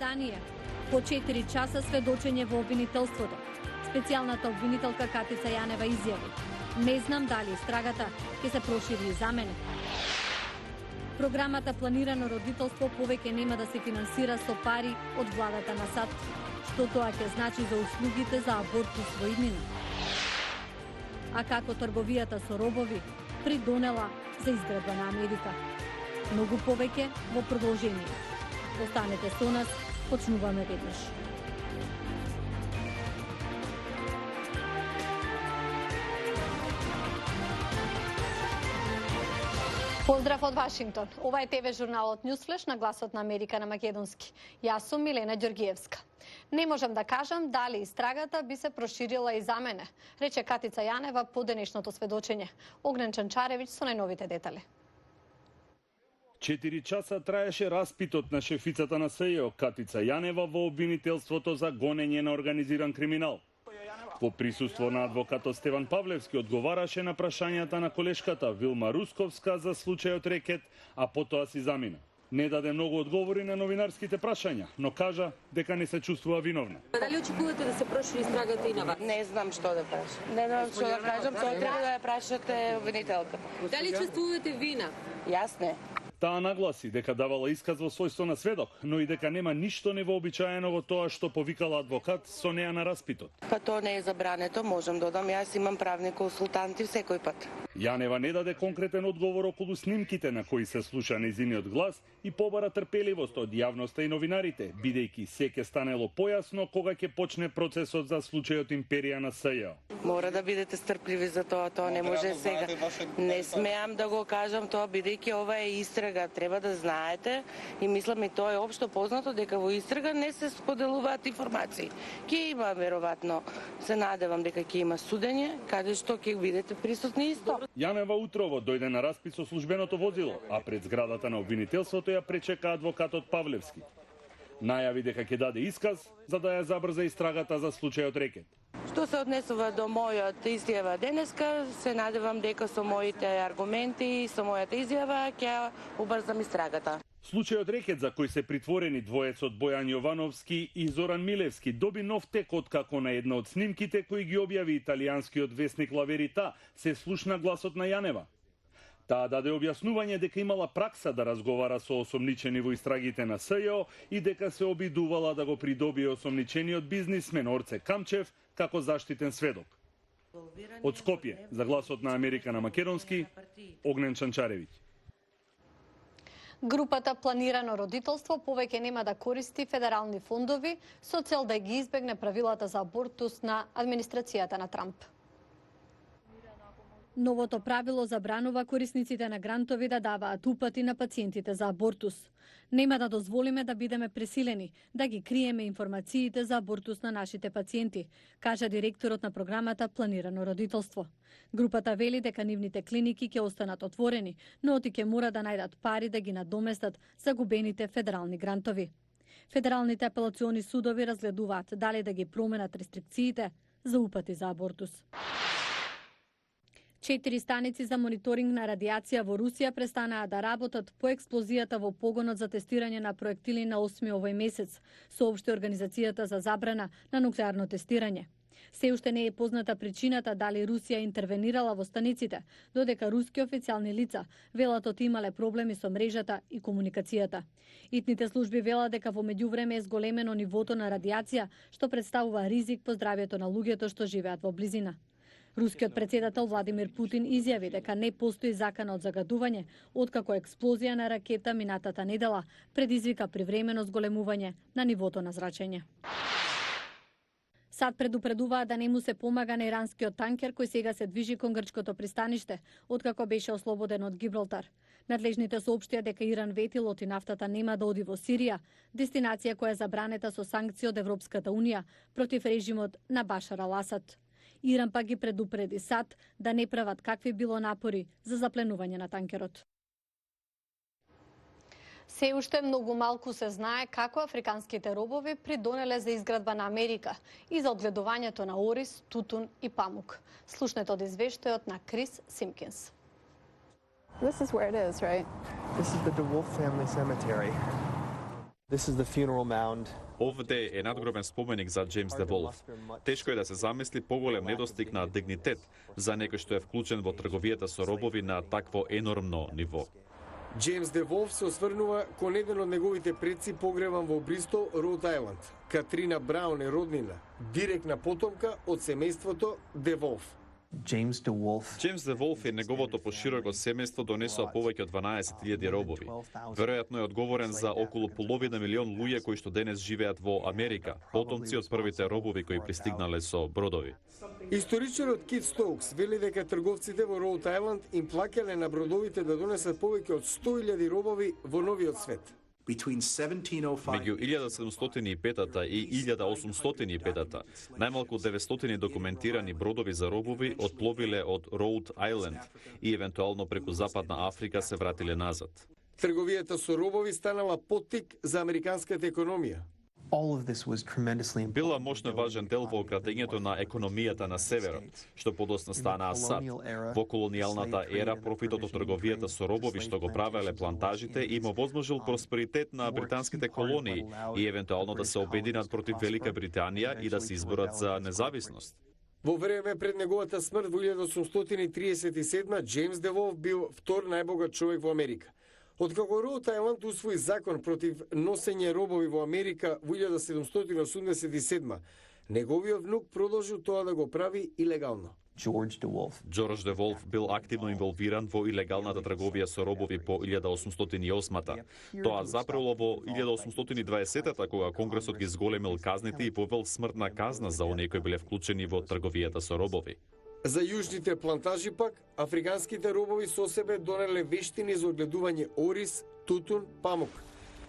издание. По 4 часа сведочење во обвинителството. Специјалната обвинителка Катица Јанева изјави: "Не знам дали истрагата ќе се прошири и за мене." Програмата Планирано родителство повеќе нема да се финансира со пари од владата на САД, што тоа ќе значи за услугите за абортус во иднина. А како трговијата со робови придонела за изградба на Америка. Многу повеќе во продолжение. Останете со нас, почнуваме веднаш. Поздрав од Вашингтон. Ова е ТВ журналот Ньюсфлеш на гласот на Америка на македонски. Јас сум Милена Ѓоргиевска. Не можам да кажам дали истрагата би се проширила и за мене, рече Катица Јанева по денешното сведочење. Огнен Чанчаревиќ со најновите детали. 4 часа траеше распитот на шефицата на СЈО Катица Јанева во обвинителството за гонење на организиран криминал. Во присуство на адвокатот Стеван Павлевски одговараше на прашањата на колешката Вилма Русковска за случајот Рекет, а потоа си замина. Не даде многу одговори на новинарските прашања, но кажа дека не се чувствува виновна. Дали очекувате да се прошири истрагата и на вас? Не знам што да прашам. Не знам што да кажам, тоа треба да ја прашате обвинителката. Дали чувствувате вина? Јас не. Таа нагласи дека давала исказ во својство на сведок, но и дека нема ништо невообичаено во тоа што повикала адвокат со неа на распитот. Па тоа не е забрането, можам да додам, јас имам правни консултанти секој пат. Јанева не даде конкретен одговор околу снимките на кои се слуша нејзиниот глас и побара трпеливост од јавноста и новинарите, бидејќи се ќе станело појасно кога ќе почне процесот за случајот Империја на СЈО. Мора да бидете стрпливи за тоа не може сега. Не смеам да го кажам тоа, бидејќи ова е истрага, треба да знаете и мислам и тоа е општо познато дека во истрага не се споделуваат информации. Ќе има веројатно, се надевам дека ќе има судење, каде што ќе бидете присутни исто. Јанева утрово дојде на распит со службеното возило, а пред зградата на обвинителството ја пречека адвокатот Павлевски. Најави дека ќе даде исказ за да ја забрза истрагата за случајот Рекет. Што се однесува до мојот изјава денеска, се надевам дека со моите аргументи и со мојата изјава ќе убрзам истрагата. Случајот Рекет, за кој се притворени двоецот Бојан Јовановски и Зоран Милевски, доби нов тек откако на една од снимките кои ги објави италијанскиот весник Ла Верита се слушна гласот на Јанева. Таа даде објаснување дека имала пракса да разговара со осомничени во истрагите на СЈО и дека се обидувала да го придобие осомничениот бизнисмен Орце Камчев како заштитен сведок. Од Скопје, за гласот на Америка на македонски, Огнен Чанчаревиќ. Групата Планирано родителство повеќе нема да користи федерални фондови со цел да ги избегне правилата за абортус на администрацијата на Трамп. Новото правило забранува корисниците на грантови да даваат упати на пациентите за абортус. Нема да дозволиме да бидеме пресилени да ги криеме информациите за абортус на нашите пациенти, кажа директорот на програмата Планирано родителство. Групата вели дека нивните клиники ќе останат отворени, но оти ќе мора да најдат пари да ги надоместат загубените федерални грантови. Федералните апелациони судови разгледуваат дали да ги променат рестрикциите за упати за абортус. 4 станици за мониторинг на радиација во Русија престанаа да работат по експлозијата во погонот за тестирање на проектили на 8 овој месец, соопшти Организацијата за забрана на нуклеарно тестирање. Се уште не е позната причината дали Русија интервенирала во станиците, додека руски официјални лица велат имале проблеми со мрежата и комуникацијата. Итните служби велат дека во меѓувреме е зголемено нивото на радиација, што представува ризик по здравјето на луѓето што живеат во близина. Рускиот председател Владимир Путин изјави дека не постои закана од загадување, откако експлозија на ракета минатата недела предизвика привремено зголемување на нивото на зрачење. САД предупредуваа да не му се помага на иранскиот танкер кој сега се движи кон грчкото пристаниште, откако беше ослободен од Гибралтар. Надлежните соопштија дека Иран вети лоти нафтата нема да оди во Сирија, дестинација која е забранета со санкции од Европската унија против режимот на Башар ал-Асад. Иран пак ги предупреди САД да не прават какви било напори за запленување на танкерот. Се уште многу малку се знае како африканските робови придонеле за изградба на Америка и за одгледувањето на ориз, тутун и памук. Слушнете од извештајот на Крис Симкинс. This is where it is, right? This is the DeWolf family cemetery. This is the funeral mound. Овде е надгробен споменик за Джеймс Деволф. Тешко е да се замисли поголем недостиг на дигнитет за некој што е вклучен во трговијата со робови на такво енормно ниво. Джеймс Деволф се осврнува кон еден од неговите предци погребан во Бристол, Роуд Ајланд. Катрина Браун е роднина, директна потомка од семејството Деволф. James DeWolf и неговото пошироко семејство донесоа повеќе од 12.000 робови. Веројатно е одговорен за околу половина милион луѓе кои што денес живеат во Америка, потомци од првите робови кои пристигнале со бродови. Историчарот Кит Стоукс вели дека трговците во Роуд Ајланд им плаќале на бродовите да донесат повеќе од 100.000 робови во новиот свет. Меѓу 1705-та и 1805-та, најмалку 900 документирани бродови за робови отпловиле од Роуд Ајленд и евентуално преку Западна Африка се вратиле назад. Трговијата со робови станала поттик за американската економија. Била мощно важен дел во градењето на економијата на северот, што подоцна станаа САД. Во колонијалната ера, профитот од трговијата со робови што го правеле плантажите им овозможил просперитет на британските колонии и евентуално да се обединат против Велика Британија и да се изборат за независност. Во време пред неговата смрт во 1837 Джеймс Деволф бил втор најбогат човек во Америка. Откако Роуд Ајланд усвои закон против носење робови во Америка во 1787, неговиот внук продолжил тоа да го прави илегално. Джордж Деволф бил активно инволвиран во илегалната трговија со робови по 1808-та. Тоа запрело во 1820-та, кога Конгресот ги зголемил казните и повел смртна казна за оние кои биле вклучени во трговијата со робови. За јужните плантажи пак, африканските робови со себе донеле вештини за огледување ориз, тутун, памук.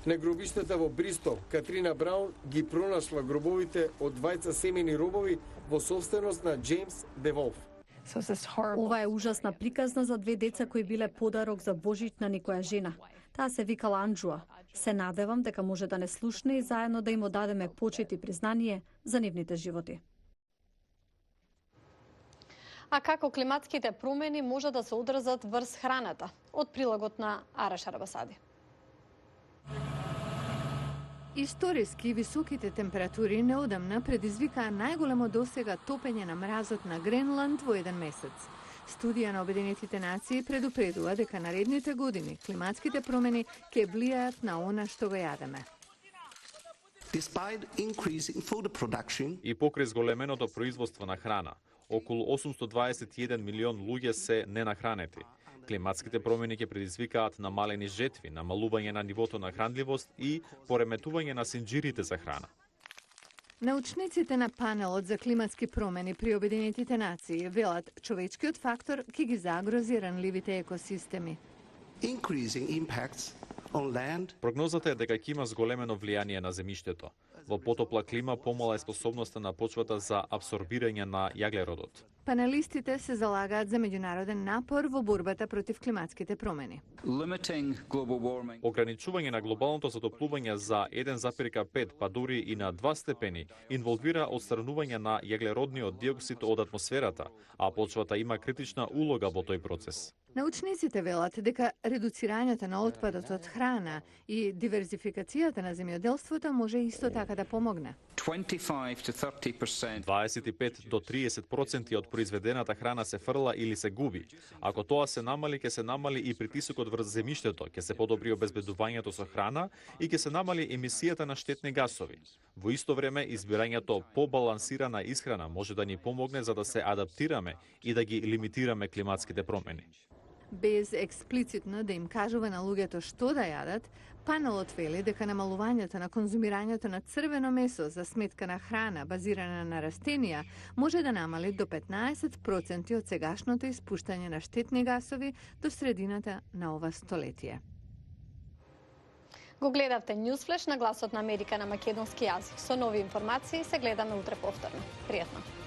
На гробиштата во Бристол, Катрина Браун ги пронашла гробовите од двајца семени робови во собственост на Джеймс Деволф. Ова е ужасна приказна за две деца кои биле подарок за Божич на некоја жена. Таа се викала Анджуа. Се надевам дека може да не слушне и заедно да им одадеме почит и признание за нивните животи. А како климатските промени може да се одразат врз храната? Од прилогот на Ара Шарабасади. Историски високите температури неодамна предизвикаа најголемо досега топење на мразот на Гренланд во еден месец. Студија на Обединетите нации предупредува дека наредните години климатските промени ќе влијаат на она што го јадеме. И покрај зголеменото производство на храна, околу 821 милион луѓе се ненахранети. Климатските промени ќе предизвикаат намалени жетви, намалување на нивото на хранливост и пореметување на синџирите за храна. Научниците на панелот за климатски промени при Обединетите нации велат човечкиот фактор ќе ги загрози ранливите екосистеми. Прогнозата е дека ќе има зголемено влијание на земјиштето. Во потопла клима помала е способноста на почвата за апсорбирање на јаглеродот. Панелистите се залагаат за меѓународен напор во борбата против климатските промени. Ограничување на глобалното затоплување за 1,5 па дури и на 2 степени инволвира отстранување на јаглеродниот диоксид од атмосферата, а почвата има критична улога во тој процес. Научниците велат дека редуцирањето на отпадот од храна и диверзификацијата на земјоделството може исто така да помогне. 25 до 30% од произведената храна се фрла или се губи. Ако тоа се намали, ќе се намали и притисокот врз земјиштето, ќе се подобри обезбедувањето со храна и ќе се намали емисијата на штетни гасови. Во исто време, избирањето побалансирана исхрана може да ни помогне за да се адаптираме и да ги лимитираме климатските промени. Без експлицитно да им кажува на луѓето што да јадат, панелот вели дека намалувањето на конзумирањето на црвено месо за сметка на храна базирана на растенија може да намали до 15% од сегашното испуштање на штетни гасови до средината на ова столетие. Го гледавте Newsflash на Гласот на Америка на македонски јазик. Со нови информации се гледаме утре повторно. Пријатно!